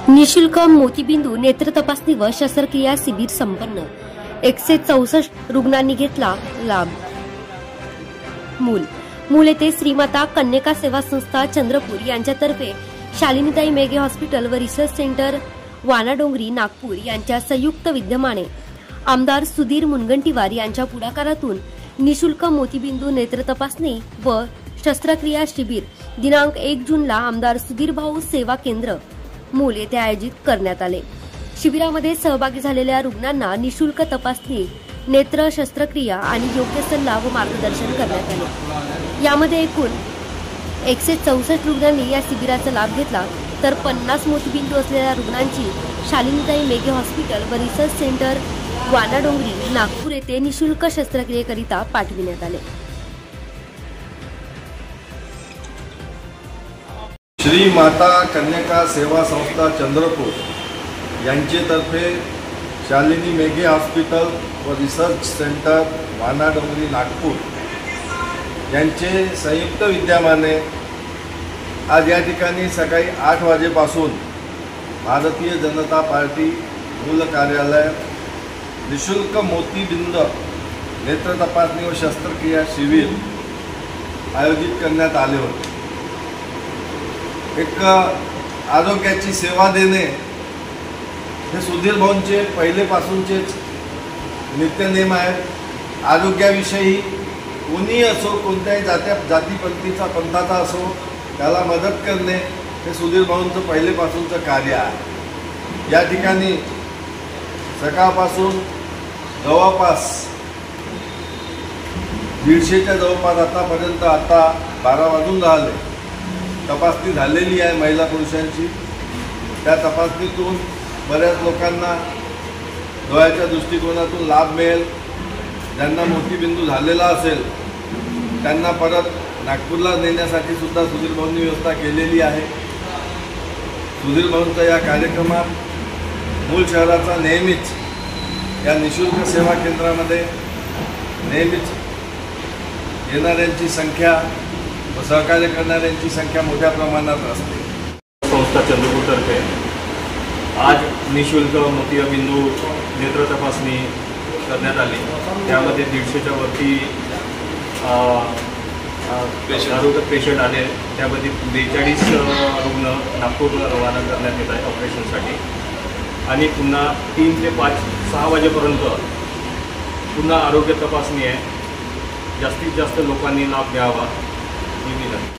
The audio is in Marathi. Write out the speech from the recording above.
निशुल्क मोतीबिंदू नेत्र तपासणी व शस्त्रक्रिया शिबिर संपन्न। 164 रुग्णांनी घेतला लाभ। मूल येथे श्रीमाता कन्यका सेवा संस्था चंद्रपूर यांच्यातर्फे शालिनीताई मेघे हॉस्पिटल व रिसर्च सेंटर वानाडोंगरी नागपूर यांच्या संयुक्त विद्यमाने आमदार सुधीर मुनगंटीवार यांच्या पुढाकारातून निशुल्क मोतीबिंदू नेत्र तपासणी व शस्त्रक्रिया शिबिर दिनांक 1 जूनला आमदार सुधीर भाऊ सेवा केंद्र मूल येथे आयोजित करण्यात आले। शिबिरामध्ये सहभागी झालेल्या रुग्णांना निशुल्क तपासणी, नेत्र शस्त्रक्रिया आणि योग्य सल्ला व मार्गदर्शन करण्यात आले। यामध्ये एकूण 164 रुग्णांनी या शिबिराचा लाभ घेतला, तर 50 मोतीबिंदू असलेल्या रुग्णांची शालिनीताई मेघे हॉस्पिटल व रिसर्च सेंटर वानाडोंगरी नागपूर येथे निशुल्क शस्त्रक्रियेकरिता पाठविण्यात आले। श्री माता कन्यका सेवा संस्था चंद्रपूर यांच्यातर्फे शालिनी मेघे हॉस्पिटल व रिसर्च सेंटर वानाडोंगरी नागपूर यांचे संयुक्त विद्यमाने आज या ठिकाणी सकाळी 8 वाजेपासून भारतीय जनता पार्टी मूल कार्यालय निशुल्क मोतीबिंद नेत्र तपासणी व शस्त्रक्रिया शिबिर आयोजित करण्यात आले होते। एक आरोग्याची सेवा देणे हे सुधीर भाऊंचे पहिलेपासूनचेच नित्यनेम आहेत। आरोग्याविषयी कोणीही असो, कोणत्याही जातीपंथीचा पंथाचा असो, त्याला मदत करणे हे सुधीर भाऊंचं पहिलेपासूनचं कार्य आहे। या ठिकाणी सकाळपासून जवळपास 150च्या जवळपास आतापर्यंत 12 वाजून राहिले तपासणी झालेली आहे महिला पुरुषांची। त्या तपासणीतून बऱ्याच लोकांना डोळ्याच्या दृष्टिकोनातून लाभ मिळेल। ज्यांना मोतीबिंदू झालेला असेल त्यांना परत नागपूरला नेण्यासाठी सुद्धा सुधीर भाऊंनी व्यवस्था केलेली आहे। सुधीर भाऊंच्या या कार्यक्रमात मूल शहराचा नेहमीच या निशुल्क सेवा केंद्रामध्ये नेहमीच येणाऱ्यांची संख्या व सहकार्य करणाऱ्यांची संख्या मोठ्या प्रमाणात असते। संस्था चंद्रपूरतर्फे आज निशुल्क मोतीबिंदू नेत्र तपासणी करण्यात आली। त्यामध्ये 150च्या वरती आरोग्य पेशंट आले। त्यामध्ये 42 रुग्ण नागपूरला रवाना करण्यात येत आहे ऑपरेशनसाठी आणि पुन्हा 3 ते 6 वाजेपर्यंत पुन्हा आरोग्य तपासणी आहे। जास्तीत जास्त लोकांनी लाभ घ्यावा ही विनंती।